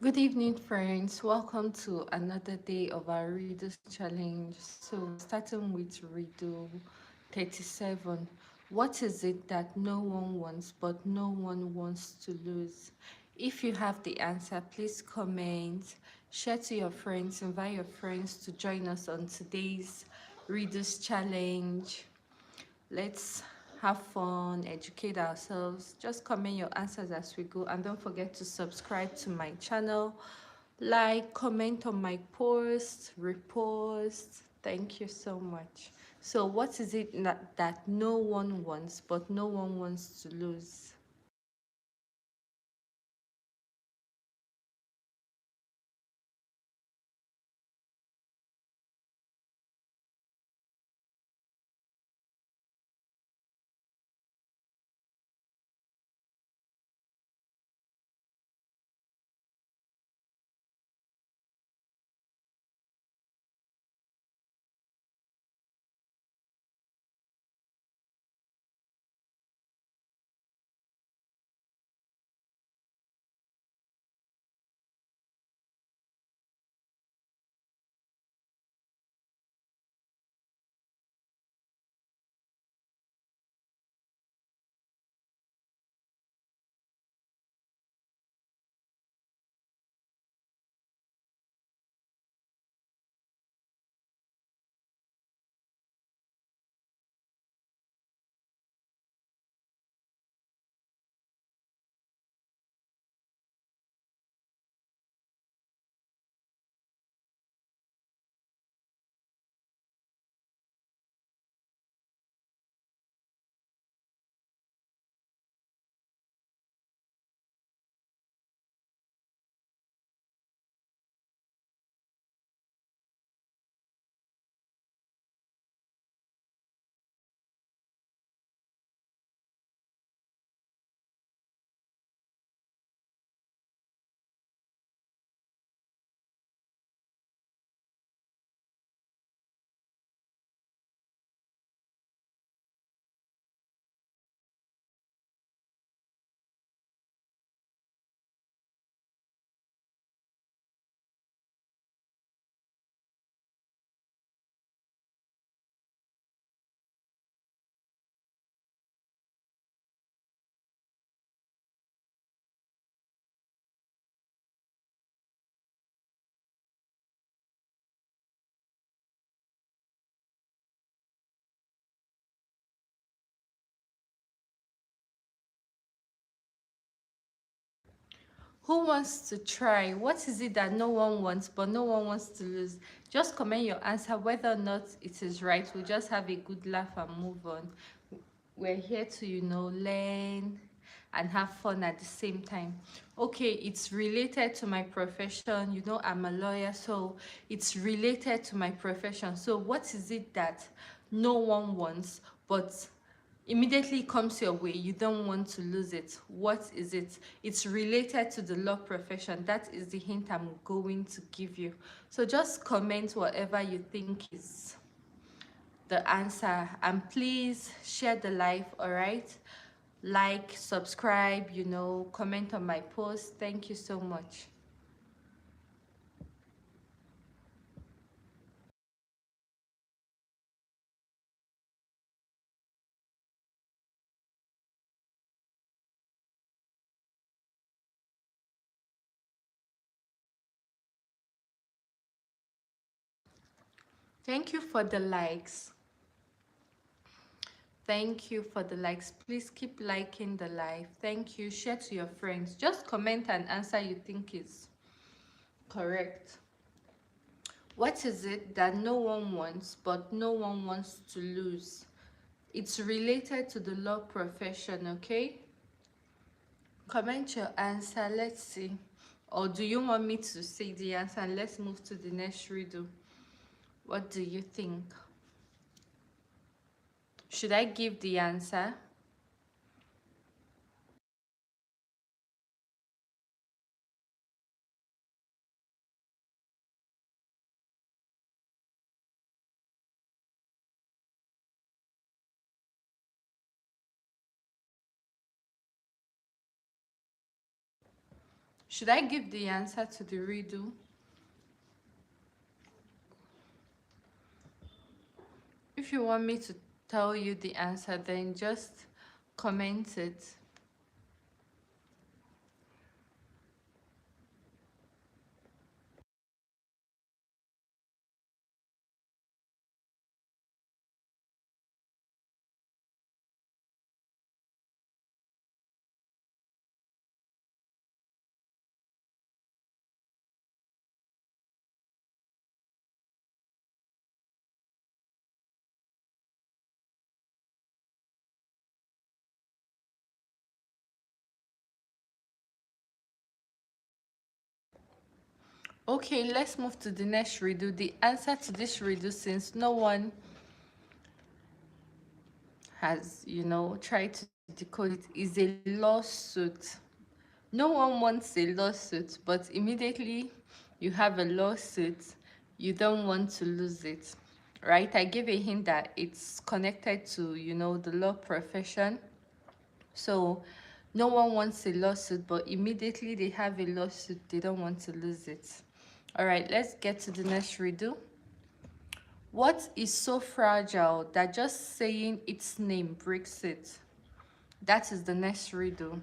Good evening, friends. Welcome to another day of our Riddles Challenge. So, we're starting with Riddle 37. What is it that no one wants but no one wants to lose? If you have the answer, please comment, share to your friends, invite your friends to join us on today's Riddles Challenge. Let's have fun, educate ourselves. Just comment your answers as we go, and don't forget to subscribe to my channel, like, comment on my post, repost. Thank you so much. So what is it that no one wants but no one wants to lose? Who wants to try? What is it that no one wants but no one wants to lose? Just comment your answer whether or not it is right. We'll just have a good laugh and move on. We're here to, learn and have fun at the same time. Okay, it's related to my profession. I'm a lawyer, so it's related to my profession. So what is it that no one wants but immediately comes your way, you don't want to lose it? What is it? It's related to the law profession. That is the hint I'm going to give you. So just comment whatever you think is the answer, and please share the live. All right, like, subscribe, comment on my post. Thank you so much. Thank you for the likes. Thank you for the likes. Please keep liking the live. Thank you. Share to your friends. Just comment and answer you think is correct. What is it that no one wants but no one wants to lose? It's related to the law profession, okay? Comment your answer. Let's see. Or do you want me to say the answer and let's move to the next riddle? What do you think? Should I give the answer? Should I give the answer to the riddle? If you want me to tell you the answer, then just comment it. Okay, let's move to the next riddle. The answer to this riddle, since no one has, tried to decode it, is a lawsuit. No one wants a lawsuit, but immediately you have a lawsuit, you don't want to lose it, right? I gave a hint that it's connected to, the law profession. So no one wants a lawsuit, but immediately they have a lawsuit, they don't want to lose it. All right, let's get to the next riddle. What is so fragile that just saying its name breaks it? That is the next riddle.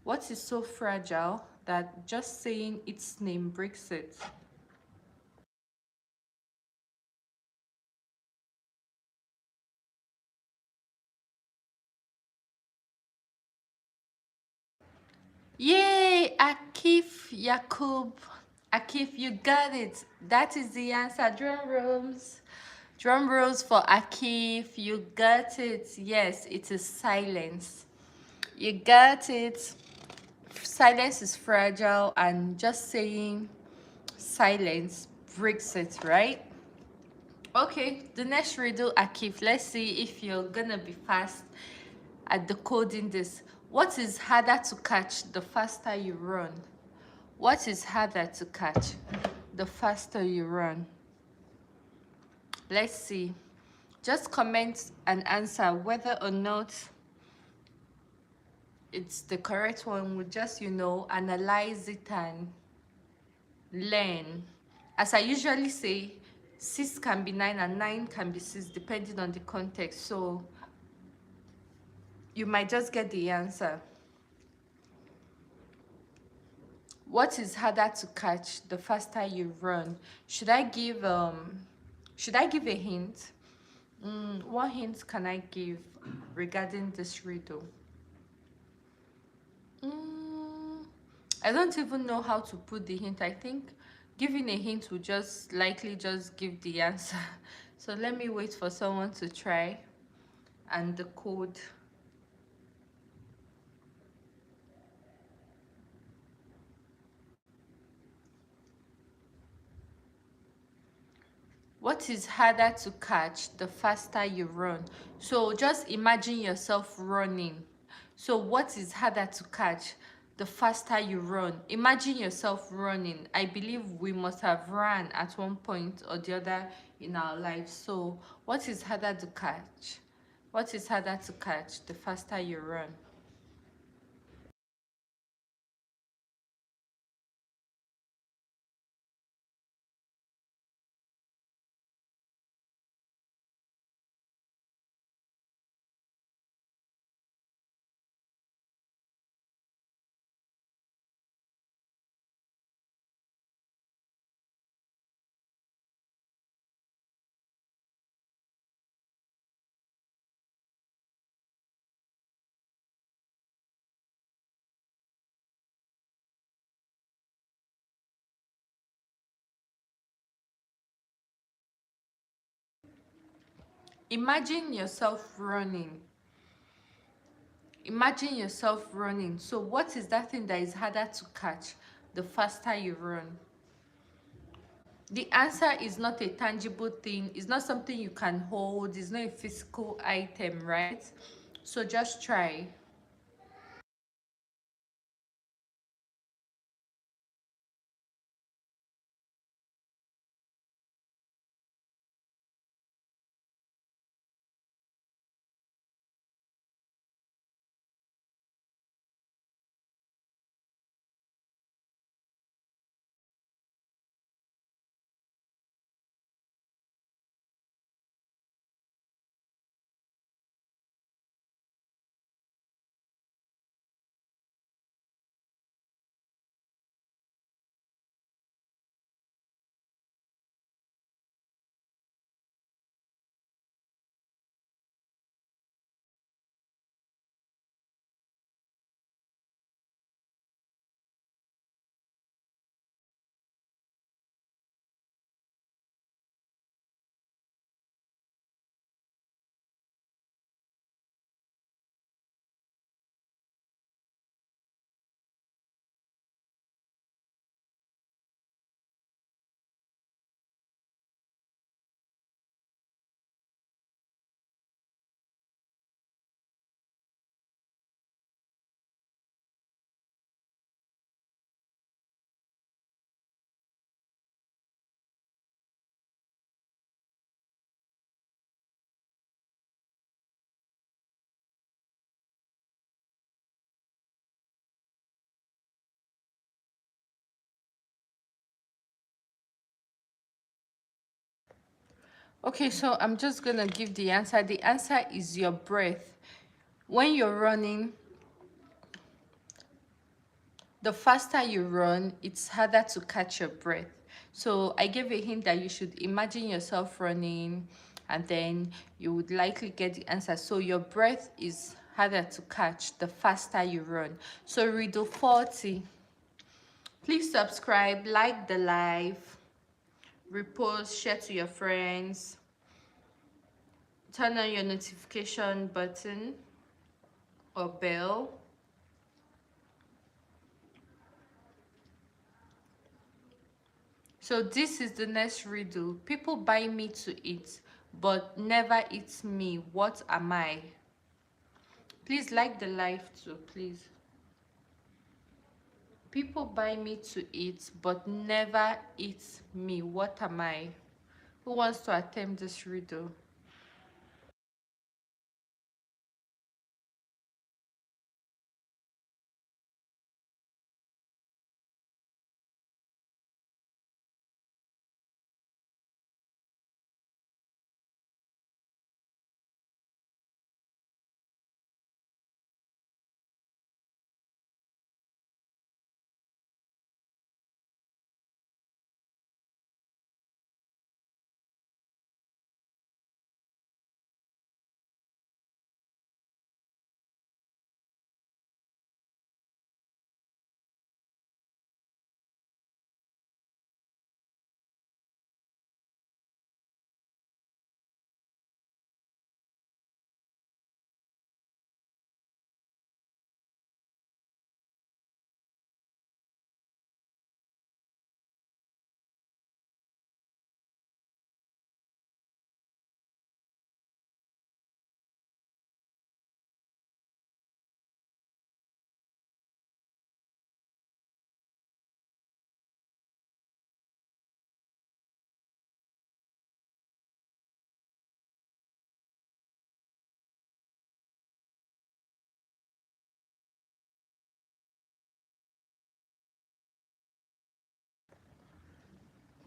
What is so fragile that just saying its name breaks it? Yay! Akif Yakub. Akif, you got it. That is the answer. Drum rolls. Drum rolls for Akif. You got it. Yes, it is silence. You got it. Silence is fragile, and just saying silence breaks it, right? Okay, the next riddle, Akif. Let's see if you're gonna be fast at decoding this. What is harder to catch the faster you run? What is harder to catch the faster you run? Let's see. Just comment and answer whether or not it's the correct one. We'll just, analyze it and learn. As I usually say, 6 can be 9 and 9 can be 6 depending on the context. So you might just get the answer. What is harder to catch the faster you run? Should I give a hint? What hint can I give regarding this riddle? Mm, I don't even know how to put the hint. I think giving a hint will just likely just give the answer. So let me wait for someone to try and the code. What is harder to catch the faster you run? So just imagine yourself running. So what is harder to catch the faster you run? Imagine yourself running. I believe we must have run at one point or the other in our lives. So what is harder to catch? What is harder to catch the faster you run? Imagine yourself running. Imagine yourself running. So what is that thing that is harder to catch the faster you run? The answer is not a tangible thing. It's not something you can hold. It's not a physical item, right? So just try. Okay, so I'm just gonna give the answer. The answer is your breath. When you're running, the faster you run, it's harder to catch your breath. So I gave a hint that you should imagine yourself running, and then you would likely get the answer. So your breath is harder to catch the faster you run. So riddle 40. Please subscribe, like the live, repost, share to your friends, turn on your notification button or bell. So this is the next riddle. People buy me to eat, but never eat me. What am I? Please like the live too, please. People buy me to eat, but never eat me. What am I? Who wants to attempt this riddle?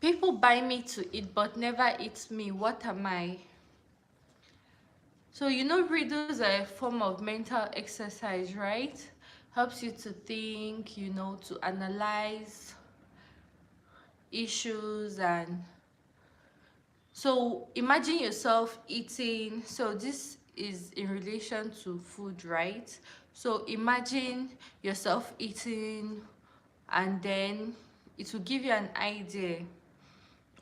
People buy me to eat, but never eat me. What am I? So you know riddles are a form of mental exercise, right? Helps you to think, to analyze issues. And so imagine yourself eating. So this is in relation to food, right? So imagine yourself eating, and then it will give you an idea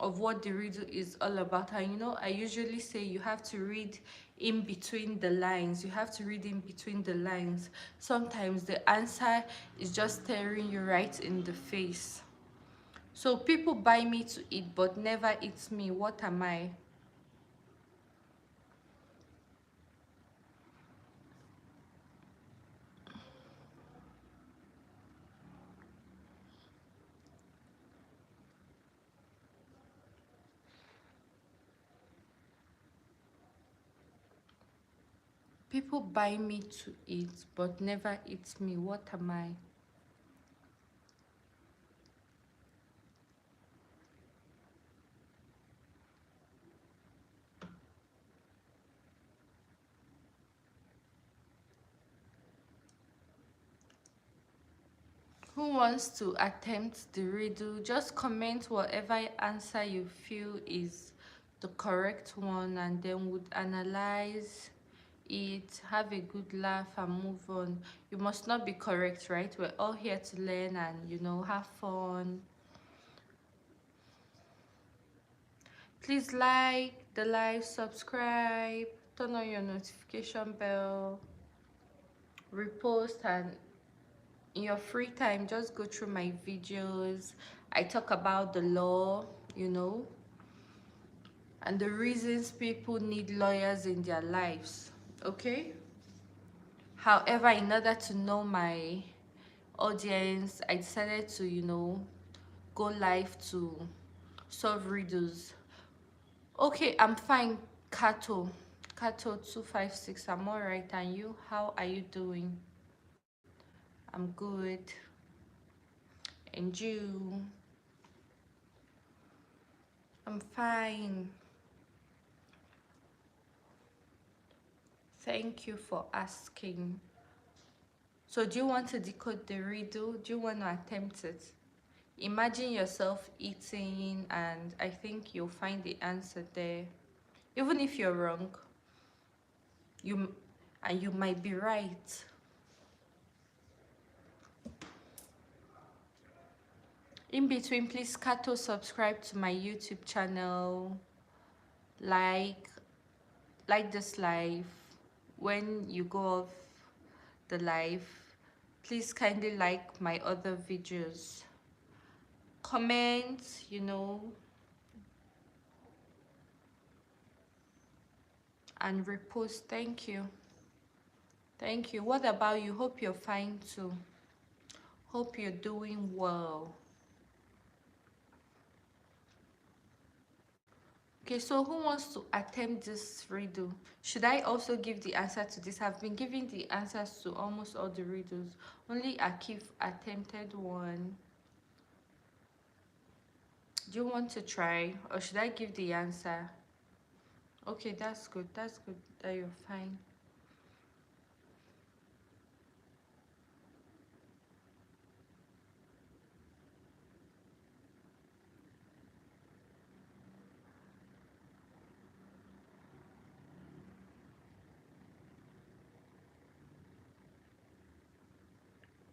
of what the riddle is all about. And I usually say you have to read in between the lines. You have to read in between the lines. Sometimes the answer is just staring you right in the face. So people buy me to eat, but never eat me. What am I? People buy me to eat, but never eat me. What am I? Who wants to attempt the riddle? Just comment whatever answer you feel is the correct one, and then would analyze it, have a good laugh, and move on. You must not be correct, right? We're all here to learn and, have fun. Please like the live, subscribe, turn on your notification bell, repost, and in your free time just go through my videos. I talk about the law, you know and the reasons people need lawyers in their lives. Okay, however, in order to know my audience, I decided to go live to solve riddles. Okay, I'm fine. Kato 256, I'm all right. And you, how are you doing? I'm good. And you? I'm fine. Thank you for asking. So do you want to decode the riddle? Do you want to attempt it? Imagine yourself eating, and I think you'll find the answer there. Even if you're wrong, you and you might be right. In between, please Kato subscribe to my YouTube channel. Like like this live. When you go off the live, please kindly like my other videos. Comment, and repost. Thank you. Thank you. What about you? Hope you're fine too. Hope you're doing well. Okay, so who wants to attempt this riddle? Should I also give the answer to this? I've been giving the answers to almost all the riddles. Only Akif attempted one. Do you want to try, or should I give the answer? Okay, that's good. That's good that you're fine.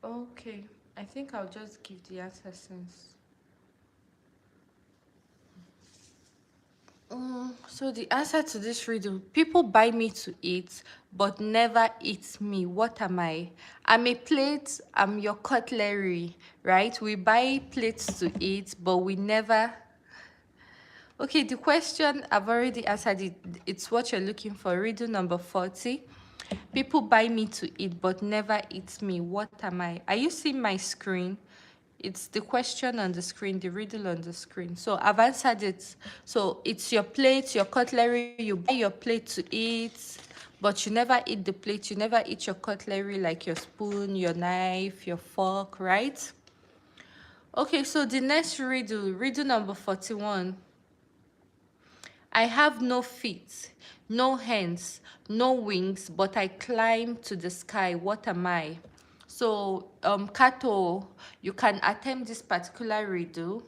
Okay, I think I'll just give the answer since. So the answer to this riddle: people buy me to eat, but never eat me. What am I? I'm a plate. I'm your cutlery, right? We buy plates to eat, but we never. Okay, the question I've already answered it. It's what you're looking for. Riddle number 40. People buy me to eat, but never eat me. What am I? Are you seeing my screen? It's the question on the screen, the riddle on the screen. So I've answered it. So it's your plate, your cutlery. You buy your plate to eat, but you never eat the plate. You never eat your cutlery, like your spoon, your knife, your fork, right? Okay, so the next riddle, riddle number 41. I have no feet, no hands, no wings, but I climb to the sky. What am I? So, Kato, you can attempt this particular riddle.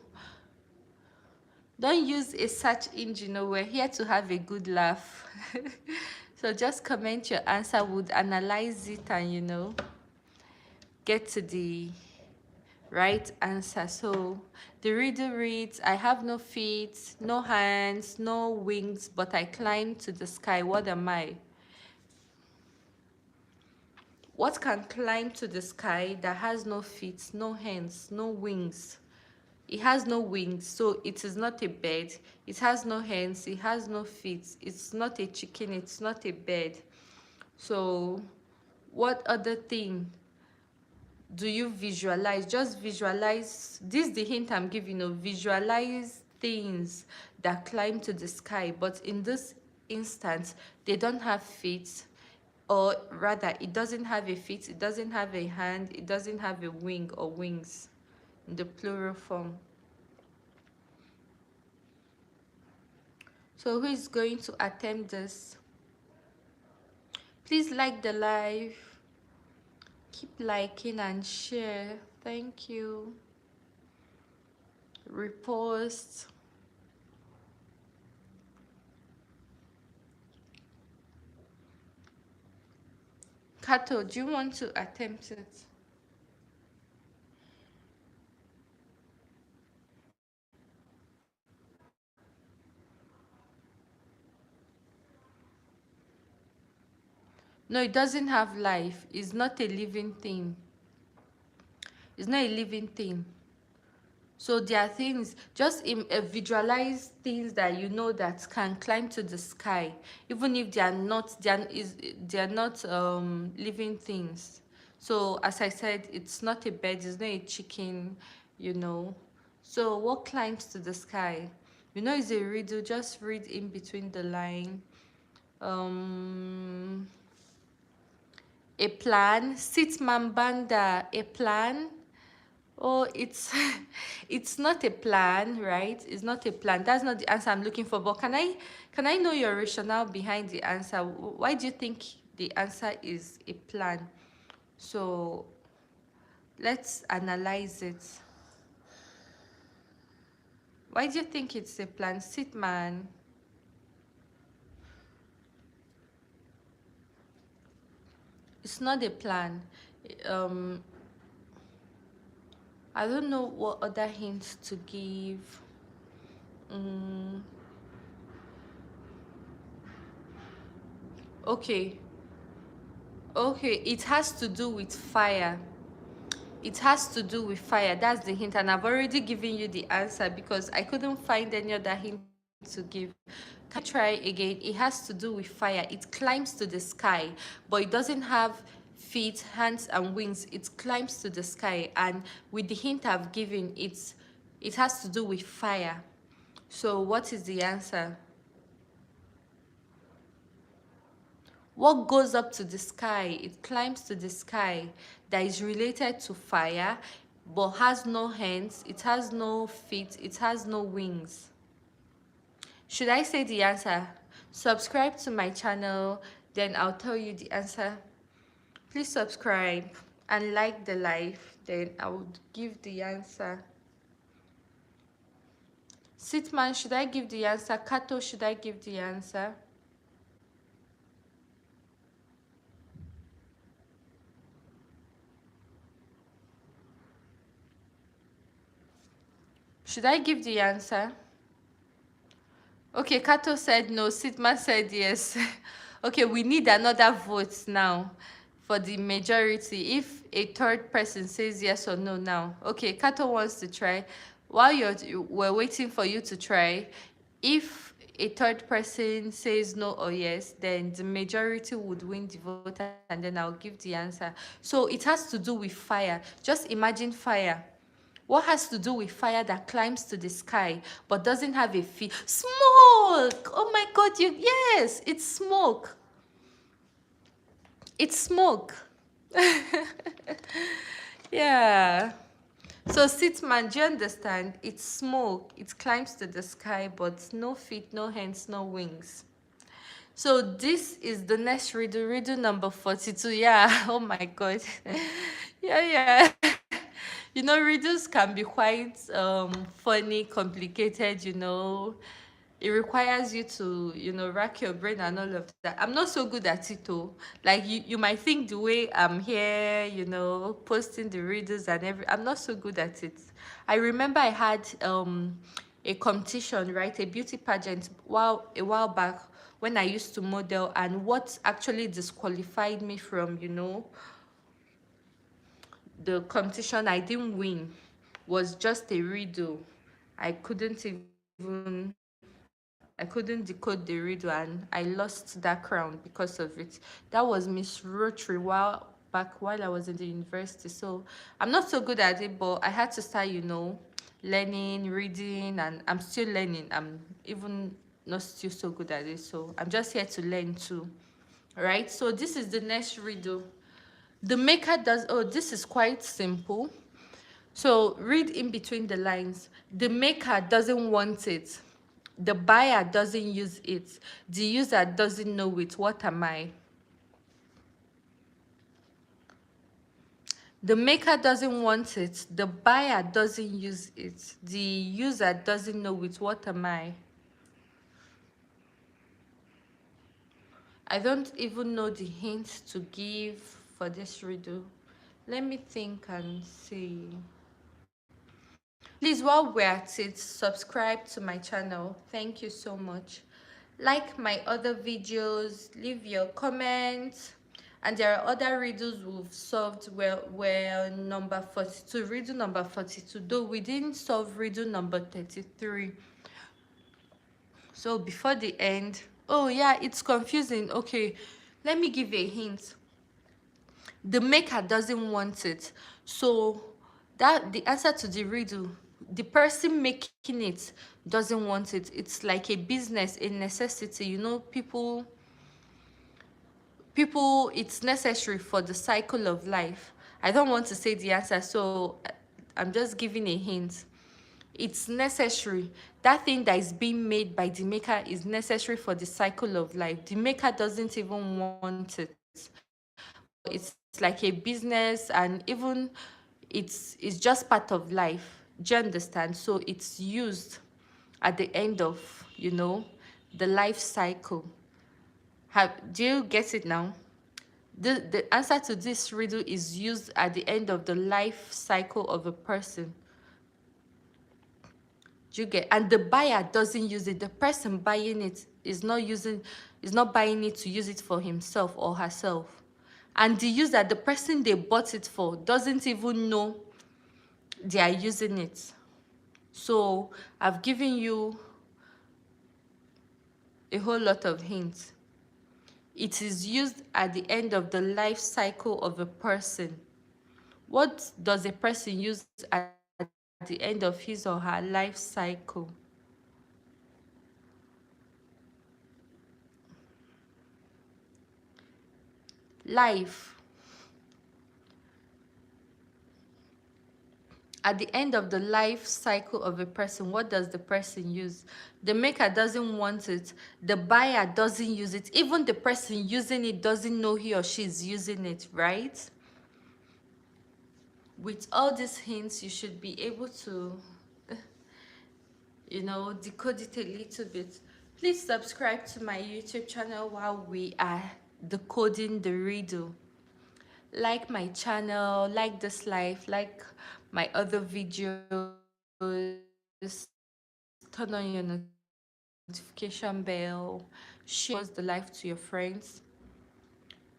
Don't use a search engine. No, we're here to have a good laugh. So just comment your answer. Would analyze it and get to the right answer. So the riddle reads: I have no feet, no hands, no wings, but I climb to the sky. What am I? What can climb to the sky that has no feet, no hands, no wings? It has no wings, so it is not a bird. It has no hands, it has no feet. It's not a chicken, it's not a bird. So what other thing do you visualize? Just visualize. This is the hint I'm giving you. Visualize things that climb to the sky, but in this instance, they don't have feet, or rather, it doesn't have a feet, it doesn't have a hand, it doesn't have a wing or wings in the plural form. So who is going to attempt this? Please like the live. Keep liking and share. Thank you. Repost. Kato, do you want to attempt it? No, it doesn't have life. It's not a living thing. It's not a living thing. So there are things, just visualize things that you know that can climb to the sky, even if they are not living things. So as I said, it's not a bird, it's not a chicken, you know. So what climbs to the sky? It's a riddle. Just read in between the line. A plan. Sit Mambanda. A plan. Oh, it's it's not a plan, right? It's not a plan. That's not the answer I'm looking for. But can I know your rationale behind the answer? Why do you think the answer is a plan. So let's analyze it. Why do you think it's a plan? Sit man. It's not a plan. Um, I don't know what other hints to give. Mm, okay. Okay, it has to do with fire. It has to do with fire. That's the hint, and I've already given you the answer because I couldn't find any other hint to give. Can you try again? It has to do with fire. It climbs to the sky, but it doesn't have feet, hands, and wings. It climbs to the sky, and with the hint I've given, it has to do with fire. So what is the answer? What goes up to the sky? It climbs to the sky, that is related to fire, but has no hands, it has no feet, it has no wings. Should I say the answer? Subscribe to my channel, then I'll tell you the answer. Please subscribe and like the live, then I would give the answer. Sitman, should I give the answer? Kato, should I give the answer? Should I give the answer? Okay, Kato said no. Sitma said yes. Okay, we need another vote now for the majority. If a third person says yes or no now. Okay, Kato wants to try. While we're waiting for you to try, if a third person says no or yes, then the majority would win the vote, and then I'll give the answer. So it has to do with fire. Just imagine fire. What has to do with fire that climbs to the sky but doesn't have a feet? Smoke! Oh my god, yes, it's smoke. It's smoke. Yeah. So Sitman, do you understand? It's smoke. It climbs to the sky but no feet, no hands, no wings. So this is the next riddle, riddle number 42. Yeah. Oh my god. Yeah. You know, riddles can be quite funny, complicated, it requires you to, rack your brain and all of that. I'm not so good at it though. Like you might think the way I'm here, posting the riddles and I'm not so good at it. I remember I had a competition, right? A beauty pageant a while back when I used to model, and what actually disqualified me from, the competition, I didn't win, was just a riddle. I couldn't even I couldn't decode the riddle, and I lost that crown because of it. That was Miss Rotary while I was in the university. So I'm not so good at it, but I had to start, learning, reading, and I'm still learning. I'm even not still so good at it. So I'm just here to learn too. Right? So this is the next riddle. The maker does, oh, this is quite simple. So read in between the lines. The maker doesn't want it. The buyer doesn't use it. The user doesn't know it. What am I? The maker doesn't want it. The buyer doesn't use it. The user doesn't know it. What am I? I don't even know the hint to give for this riddle. Let me think and see. Please, while we're at it, subscribe to my channel. Thank you so much. Like my other videos, leave your comments. And there are other riddles we've solved. Well, number 42, riddle number 42, though we didn't solve riddle number 33. So before the end, oh yeah, it's confusing. Okay, let me give a hint. The maker doesn't want it. So that the answer to the riddle, the person making it doesn't want it. It's like a business, a necessity. People, it's necessary for the cycle of life. I don't want to say the answer, so I'm just giving a hint. It's necessary. That thing that is being made by the maker is necessary for the cycle of life. The maker doesn't even want it. but it's like a business, and even it's just part of life. Do you understand? So it's used at the end of, the life cycle. Do you get it now? The answer to this riddle is used at the end of the life cycle of a person. Do you get? And the buyer doesn't use it. The person buying it is not buying it to use it for himself or herself. And the user, the person they bought it for, doesn't even know they are using it. So I've given you a whole lot of hints. It is used at the end of the life cycle of a person. What does a person use at the end of his or her life cycle? Life. At the end of the life cycle of a person, what does the person use? The maker doesn't want it. The buyer doesn't use it. Even the person using it doesn't know he or she is using it, right? With all these hints, you should be able to, decode it a little bit. Please subscribe to my YouTube channel while we are decoding the riddle. Like my channel, like this life, like my other videos, turn on your notification bell, share the life to your friends.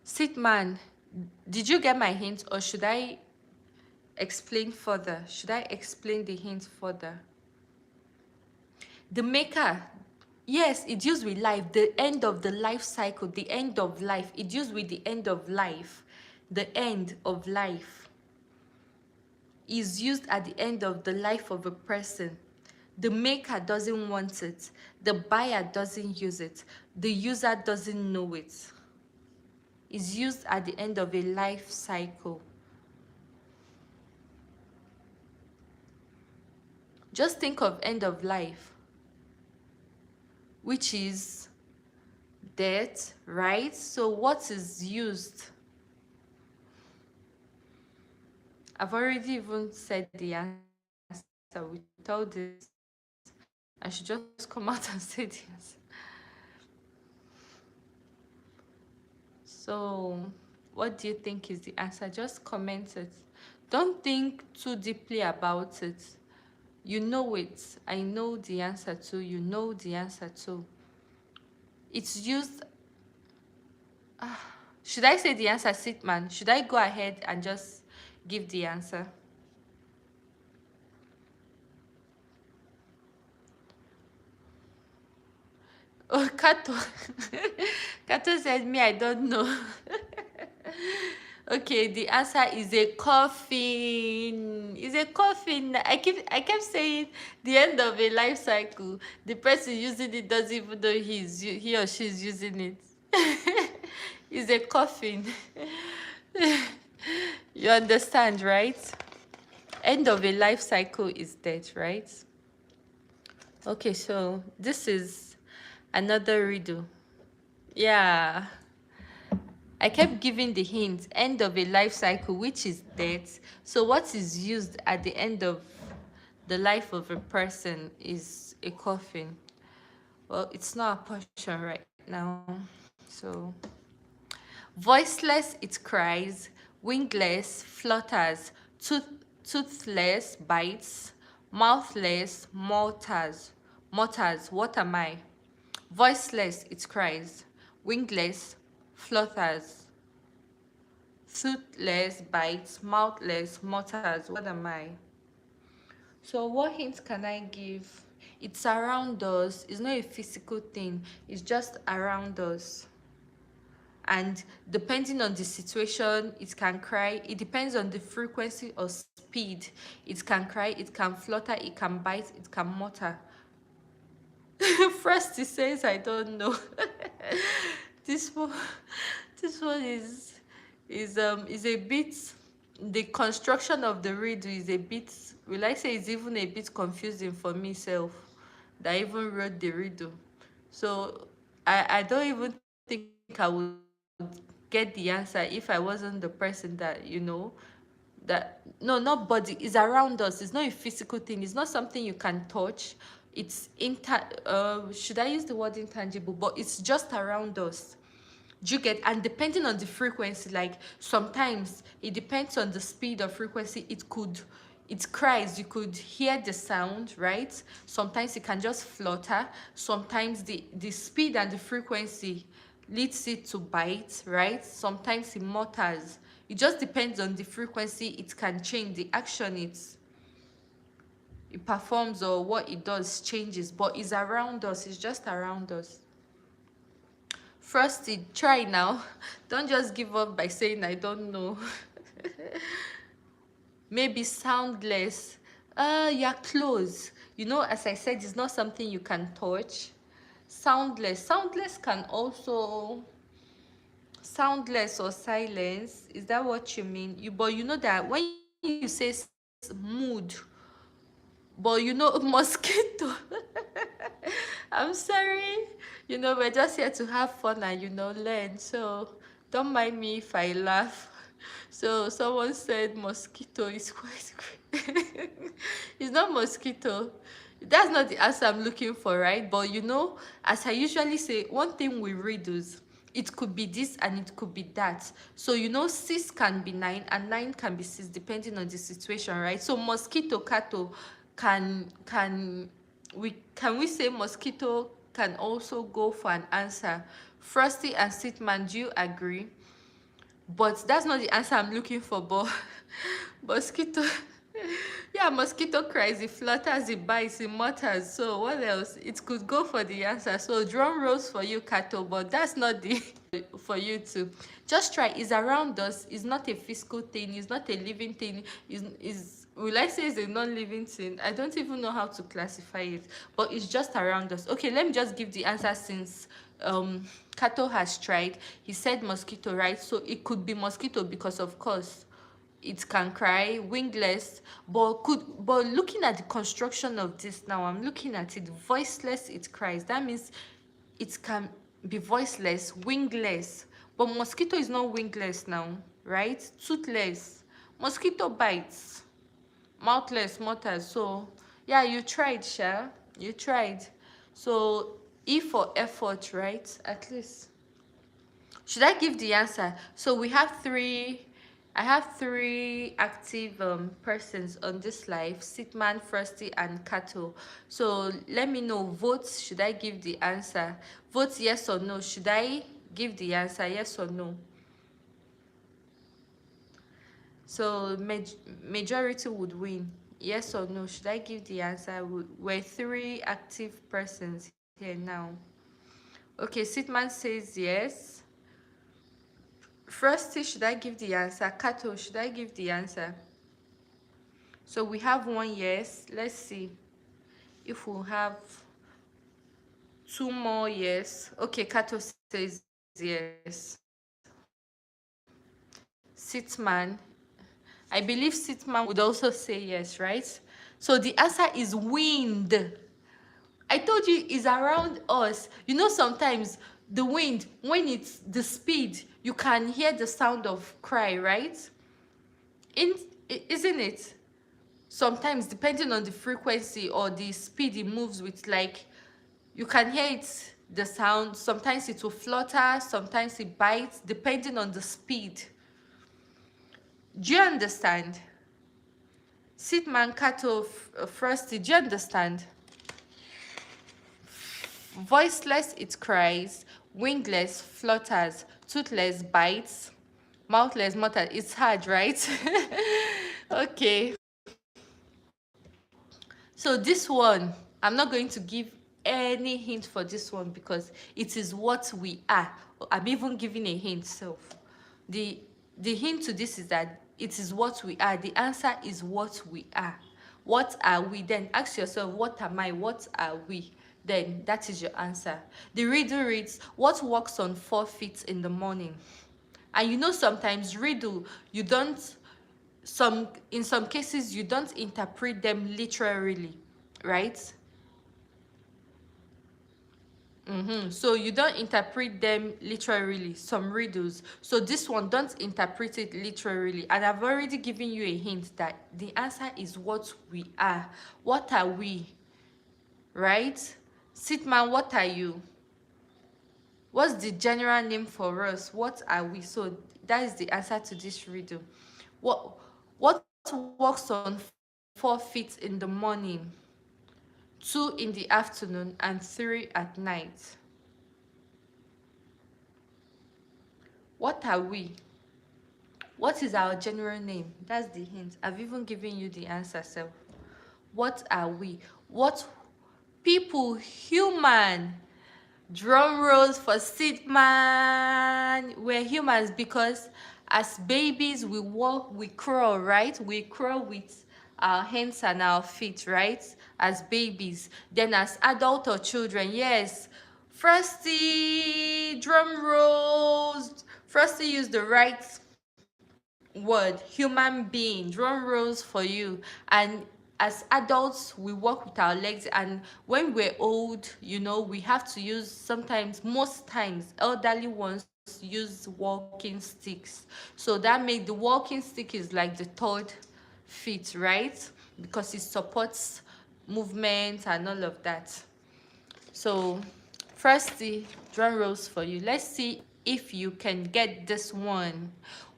Sit man, did you get my hint, or should I explain further? Should I explain the hint further? The maker, yes, it deals with life, the end of the life cycle, the end of life. It deals with the end of life. The end of life is used at the end of the life of a person. The maker doesn't want it. The buyer doesn't use it. The user doesn't know it. It's used at the end of a life cycle. Just think of end of life, which is death, right? So what is used? I've already even said the answer. With all this, I should just come out and say the answer. So, what do you think is the answer? Just comment it. Don't think too deeply about it. You know it. I know the answer too. You know the answer too. It's used. Should I say the answer, Sitman? Should I go ahead and just give the answer? Oh, Kato. Kato said, me, I don't know. Okay, the answer is a coffin. It's a coffin. I kept saying the end of a life cycle. The person using it doesn't even know he or she's using it. It's a coffin. You understand, right? End of a life cycle is death, right? Okay, so this is another riddle. Yeah. I kept giving the hint, end of a life cycle, which is death. So what is used at the end of the life of a person is a coffin. Well, it's not a portion right now. So, voiceless it cries, wingless flutters, toothless bites, mouthless mutters. What am I? Voiceless it cries, wingless flutters, toothless bites, mouthless mutters. What am I? So what hints can I give? It's around us. It's not a physical thing. It's just around us. And depending on the situation, it can cry. It depends on the frequency or speed. It can cry, it can flutter, it can bite, it can mutter. First he says, I don't know. this one this one is a bit, the construction of the riddle is a bit, will I say, it's even a bit confusing for myself that I even wrote the riddle. So I don't even think I would get the answer if I wasn't the person that, that, no, not body, is around us. It's not a physical thing. It's not something you can touch. It's should I use the word intangible? But it's just around us. Do you get? And depending on the frequency, like sometimes it depends on the speed or frequency. It cries, you could hear the sound, right? Sometimes it can just flutter. Sometimes the speed and the frequency leads it to bite, right? Sometimes it mutters. It just depends on the frequency. It can change the action it performs, or what it does changes, but it's around us. It's just around us. Frosty, try now. Don't just give up by saying I don't know. Maybe soundless. You're close. As I said, it's not something you can touch. Soundless. Soundless can also, soundless or silence. Is that what you mean? But you know that when you say mood, but mosquito. I'm sorry. We're just here to have fun and learn. So don't mind me if I laugh. So someone said mosquito is quite great. It's not mosquito. That's not the answer I'm looking for, right? But as I usually say, one thing with riddles, it could be this and it could be that. So 6 can be 9 and 9 can be 6 depending on the situation, right? So mosquito kato can we say mosquito can also go for an answer? Frosty and Sitman, do you agree? But that's not the answer I'm looking for. But mosquito, yeah, mosquito cries, it flutters, it bites, it mutters. So what else? It could go for the answer. So drum rolls for you, Kato, but that's not the for you too. Just try. It's around us. It's not a physical thing. It's not a living thing. Is will I say it's a non-living thing? I don't even know how to classify it, but it's just around us. Okay, let me just give the answer since Kato has tried. He said mosquito, right? So it could be mosquito because of course it can cry, wingless, but looking at the construction of this now, I'm looking at it, voiceless, it cries. That means it can be voiceless, wingless. But mosquito is not wingless now, right? Toothless. Mosquito bites. Mouthless, mutters. So yeah, you tried, Sha. You tried. So E for effort, right? At least. Should I give the answer? So we have three. I have three active persons on this live: Sitman, Frosty, and Kato. So let me know. Votes. Should I give the answer? Votes yes or no. Should I give the answer? Yes or no? So majority would win. Yes or no? Should I give the answer? We're three active persons here now. Okay, Sitman says yes. Frosty, should I give the answer? Kato, should I give the answer? So we have one yes. Let's see if we'll have two more yes. Okay, Kato says yes. Sitman, I believe Sitman would also say yes, right? So the answer is wind. I told you it's around us. Sometimes the wind, when it's the speed, you can hear the sound of cry, right? Isn't it? Sometimes, depending on the frequency or the speed it moves with, like, you can hear it, the sound. Sometimes it will flutter, sometimes it bites, depending on the speed. Do you understand? Sitman, Kato, Frosty, do you understand? Voiceless, it cries. Wingless, flutters. Toothless, bites. Mouthless, mutters. It's hard, right? Okay. So this one, I'm not going to give any hint for this one because it is what we are. I'm even giving a hint. So the hint to this is that it is what we are. The answer is what we are. What are we? Then ask yourself, what am I? What are we? Then that is your answer. The riddle reads, what walks on 4 feet in the morning? And sometimes riddle, you don't, in some cases you don't interpret them literally, right? So you don't interpret them literally, some riddles. So this one, don't interpret it literally. And I've already given you a hint that the answer is what we are. What are we? Right? Sitman, what are you? What's the general name for us? What are we? So that is the answer to this riddle. What walks on 4 feet in the morning, 2 in the afternoon, and 3 at night? What are we? What is our general name? That's the hint. I've even given you the answer. So what are we? What people? Human. Drum rolls for Sidman. We're humans because as babies we walk, we crawl, right? We crawl with our hands and our feet, right? As babies. Then as adult or children, yes. Frosty, drum rolls. Frosty used the right word, human being. Drum rolls for you. And as adults we walk with our legs, and when we're old, we have to use, sometimes, most times elderly ones use walking sticks. So that make the walking stick is like the third feet, right? Because it supports movement and all of that. So firstly, drum rolls for you. Let's see if you can get this one.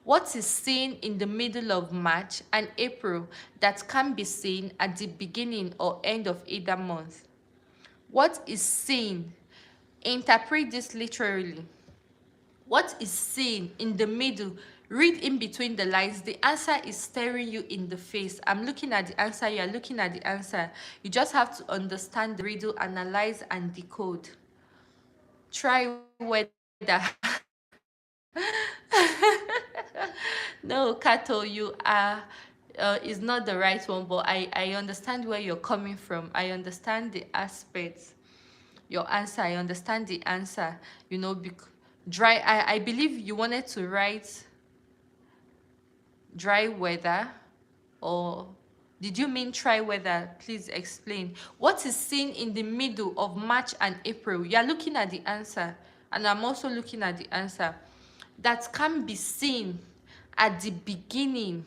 What is seen in the middle of March and April that can be seen at the beginning or end of either month? What is seen? Interpret this literally. What is seen in the middle? Read in between the lines. The answer is staring you in the face. I'm looking at the answer, you are looking at the answer. You just have to understand the riddle, analyze and decode. Try weather. No, Kato, you are is not the right one, but I understand where you're coming from. I understand the aspects. Your answer, I understand the answer. Dry. I believe you wanted to write dry weather, or did you mean try weather? Please explain. What is seen in the middle of March and April? You are looking at the answer, and I'm also looking at the answer. That can be seen at the beginning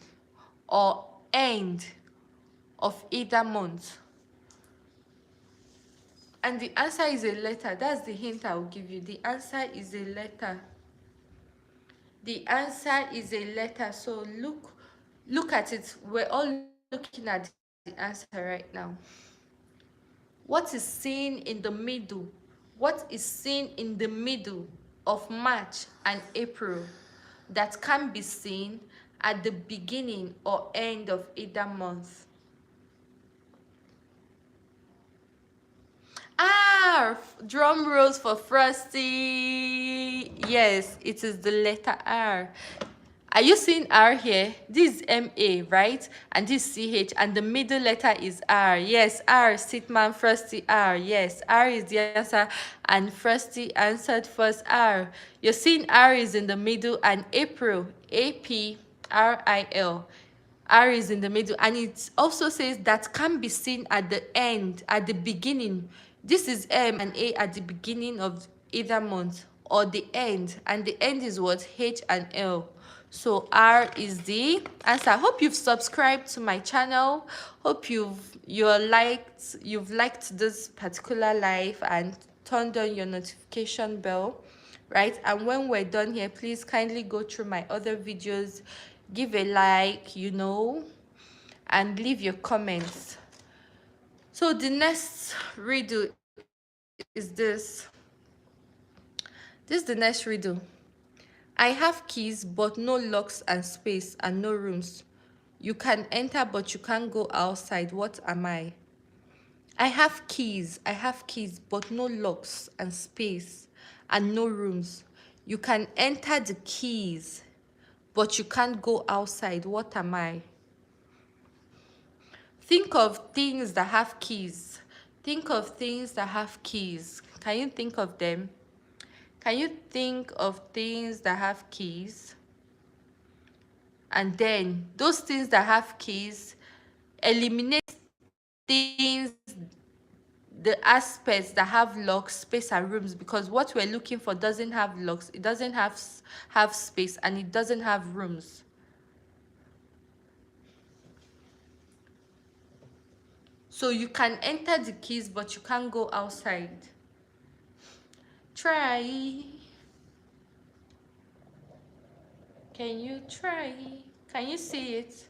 or end of either month. And the answer is a letter. That's the hint I will give you. The answer is a letter. The answer is a letter. So look at it. We're all looking at the answer right now. What is seen in the middle? What is seen in the middle of March and April that can be seen at the beginning or end of either month? R. Drum rolls for Frosty. Yes, it is the letter R. Are you seeing R here? This is M-A, right? And this is C-H, and the middle letter is R. Yes, R. Sitman, Frosty, R. Yes, R is the answer, and Frosty answered first R. You're seeing R is in the middle, and April, A-P-R-I-L. R is in the middle, and it also says that can be seen at the end, at the beginning. This is M and A at the beginning of either month, or the end, and the end is what? H and L. So R is the answer. I hope you've subscribed to my channel. Hope you've liked this particular live and turned on your notification bell, right? And when we're done here, please kindly go through my other videos, give a like, and leave your comments. So the next riddle is this is the next riddle. I have keys but no locks and space and no rooms. You can enter but you can't go outside. What am I? I have keys but no locks and space and no rooms. You can enter the keys but you can't go outside. What am I? Think of things that have keys. Think of things that have keys. Can you think of them? Can you think of things that have keys? And then those things that have keys, eliminate things the aspects that have locks, space, and rooms, because what we're looking for doesn't have locks, it doesn't have space, and it doesn't have rooms. So you can enter the keys, but you can't go outside. Try. Can you try? Can you see it?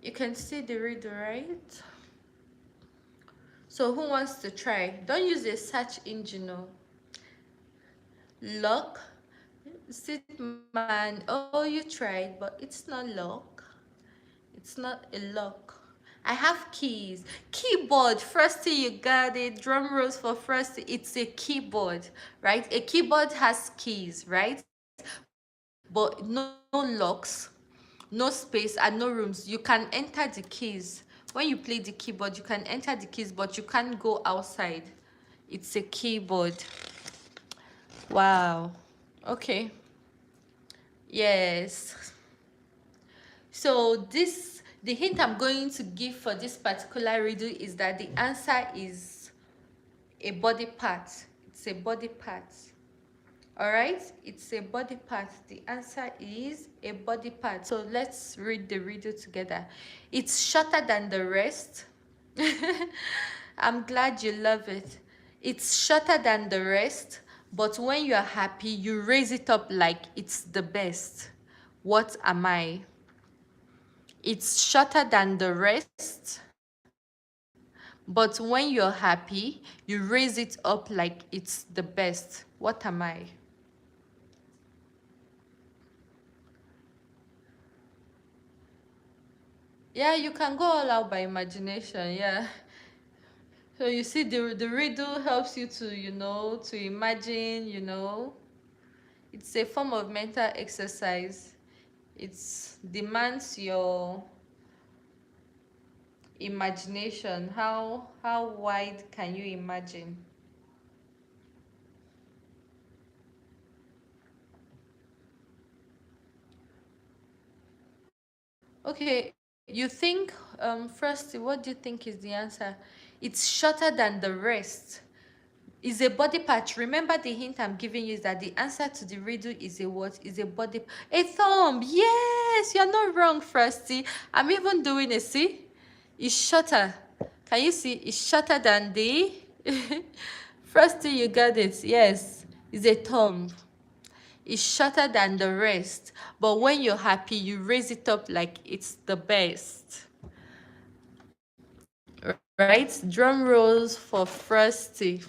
You can see the riddle, right? So who wants to try? Don't use a search engine. No. Lock. Sit man. Oh, you tried, but it's not lock. It's not a lock. I have keys. Keyboard. Frosty, you got it. Drum rolls for Frosty. It's a keyboard, right? A keyboard has keys, right? But no locks, no space, and no rooms. You can enter the keys. When you play the keyboard, you can enter the keys, but you can't go outside. It's a keyboard. Wow. Okay. Yes. So the hint I'm going to give for this particular riddle is that the answer is a body part. It's a body part. All right, it's a body part. The answer is a body part. So let's read the riddle together. It's shorter than the rest. I'm glad you love it. It's shorter than the rest, but when you're happy, you raise it up like it's the best. What am I? It's shorter than the rest, but when you're happy, you raise it up like it's the best. What am I? Yeah, you can go all out by imagination. Yeah. So you see, the riddle helps you to, to imagine, It's a form of mental exercise. It demands your imagination. How wide can you imagine? Okay, you think, first, what do you think is the answer? It's shorter than the rest. Is a body part. Remember, the hint I'm giving you is that the answer to the riddle is a what? Is a body, a thumb. Yes, you're not wrong, Frosty. I'm even doing it. See, it's shorter. Can you see? It's shorter than the Frosty. You got it. Yes, it's a thumb. It's shorter than the rest, but when you're happy, you raise it up like it's the best. Right? Drum rolls for Frosty.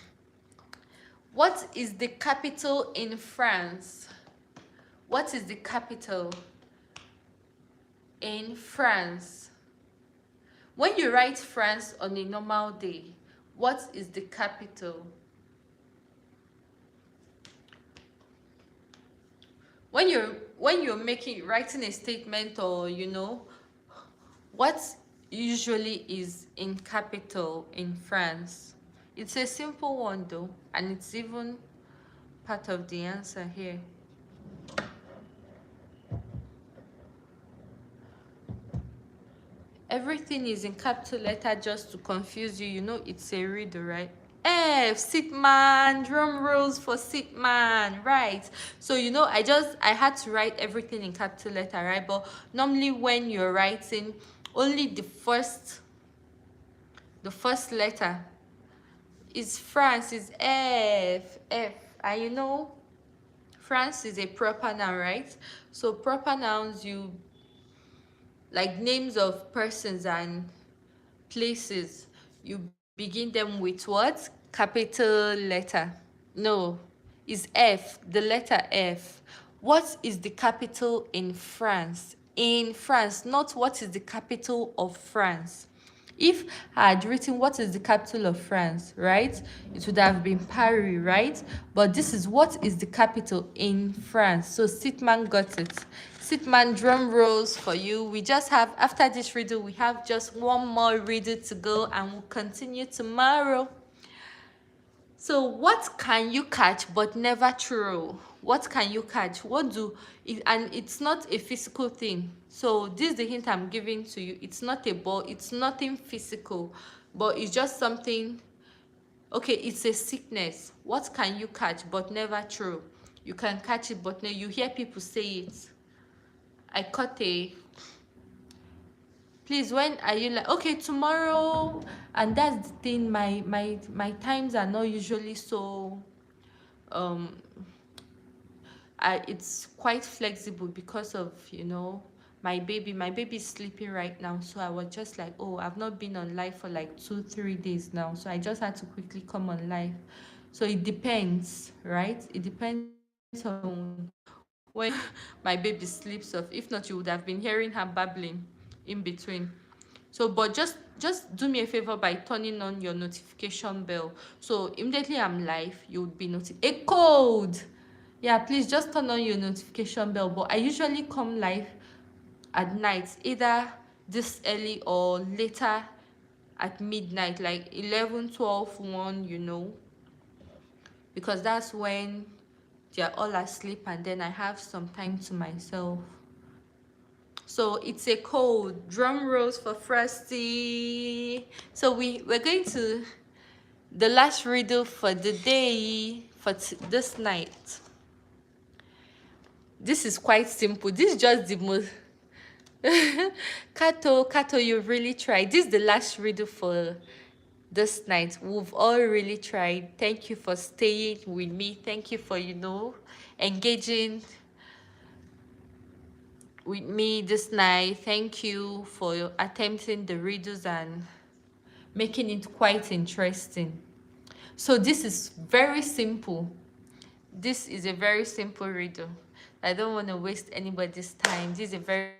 What is the capital in France? What is the capital in France? When you write France on a normal day, what is the capital? When you're writing a statement, or what usually is in capital in France? It's a simple one though, and it's even part of the answer here. Everything is in capital letter just to confuse you. It's a riddle, right? F, Sitman, drum rolls for Sitman, right? So I had to write everything in capital letter, right? But normally when you're writing, only the first letter is France, is F. And France is a proper noun, right? So proper nouns, you like names of persons and places, you begin them with what? Capital letter. No, it's F, the letter F. What is the capital in France? In France, not what is the capital of France. If I had written what is the capital of France, right, it would have been Paris, right? But this is what is the capital in France. So Sitman got it. Sitman, drum rolls for you. We just have, after this riddle, we have just one more riddle to go, and we'll continue tomorrow. So what can you catch but never throw? What can you catch? And it's not a physical thing. So this is the hint I'm giving to you. It's not a ball. It's nothing physical. but it's just something. Okay, it's a sickness. What can you catch but never throw? You can catch it but no, you hear people say it. I caught a, please, when are you, like, okay, tomorrow. And that's the thing, my times are not usually so, um it's quite flexible because of, my baby is sleeping right now. So I was just like, oh, I've not been on live for like 2 3 days now, so I just had to quickly come on live. So it depends, right? It depends on when my baby sleeps off. If not, you would have been hearing her babbling in between. So, but just do me a favor by turning on your notification bell. So immediately I'm live, you would be a code. Yeah, please just turn on your notification bell. But I usually come live at night, either this early or later at midnight, like 11, 12, 1, because that's when they're all asleep and then I have some time to myself. So it's a code. Drum rolls for Frosty. So we're going to the last riddle for the day, for this night. This is quite simple. This is just the most Kato, you've really tried. This is the last riddle for this night. We've all really tried. Thank you for staying with me. Thank you for, engaging with me this night. Thank you for attempting the riddles and making it quite interesting. So this is very simple. This is a very simple riddle. I don't want to waste anybody's time. This is a very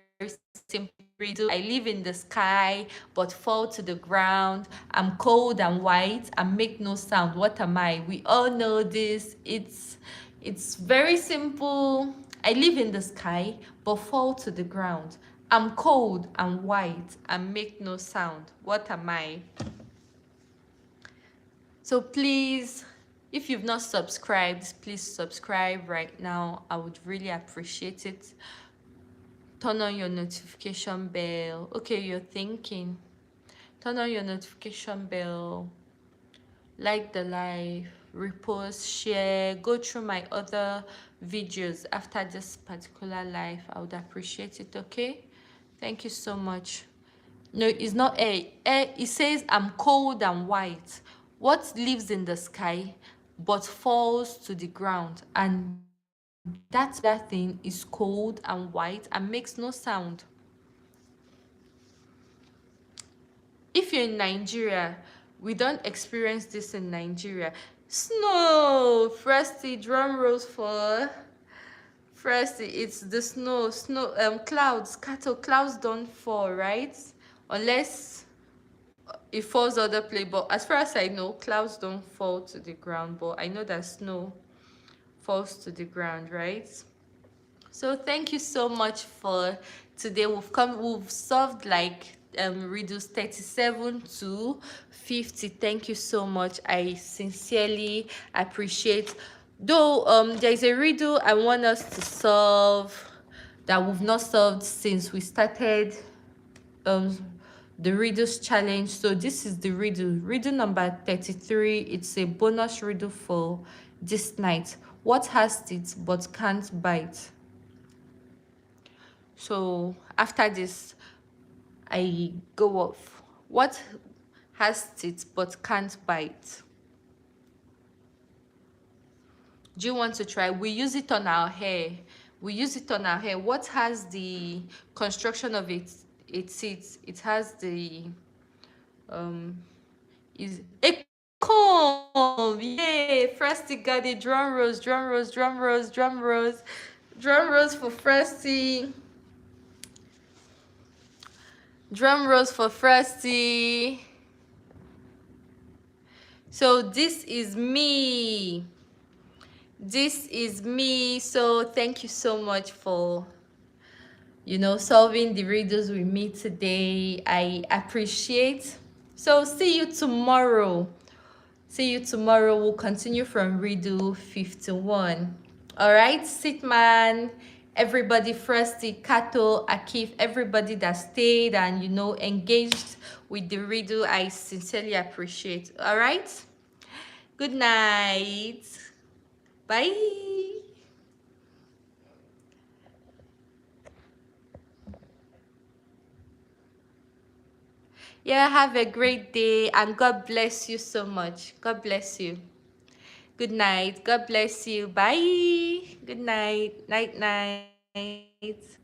simple riddle. I live in the sky but fall to the ground. I'm cold and white and make no sound. What am I? We all know this. It's very simple. I live in the sky but fall to the ground. I'm cold and white and make no sound. What am I? So please, if you've not subscribed, please subscribe right now. I would really appreciate it. Turn on your notification bell. Okay, you're thinking. Turn on your notification bell. Like the live, repost, share, go through my other videos after this particular live. I would appreciate it, okay? Thank you so much. No, it's not air. Air, it says I'm cold and white. What lives in the sky but falls to the ground? And that thing is cold and white and makes no sound. If you're in Nigeria, we don't experience this in Nigeria. Snow! Frosty, drum rolls for Frosty. It's the snow. Clouds. Cattle, clouds don't fall, right? Unless it falls other place. But as far as I know, clouds don't fall to the ground. But I know that snow falls to the ground, right? So thank you so much for today. We've solved like riddles 37 to 50. Thank you so much. I sincerely appreciate. Though there's a riddle I want us to solve that we've not solved since we started the riddles challenge. So this is the riddle number 33. It's a bonus riddle for this night. What has teeth but can't bite? So after this, I go off. What has teeth but can't bite? Do you want to try? We use it on our hair. What has the construction of its teeth? It has the is a comb. Yay! Frosty got it. Drum rolls, drum rolls, drum rolls, drum rolls, drum rolls for Frosty. Drum rolls for Frosty. So this is me. This is me. So thank you so much for solving the riddles with me today. I appreciate. So see you tomorrow. We'll continue from riddle 51. All right, sit man. everybody, Frosty, Kato, Akif, everybody that stayed and engaged with the riddle. I sincerely appreciate. All right. Good night. Bye. Yeah, have a great day and God bless you so much. God bless you. Good night. God bless you. Bye. Good night. Night, night.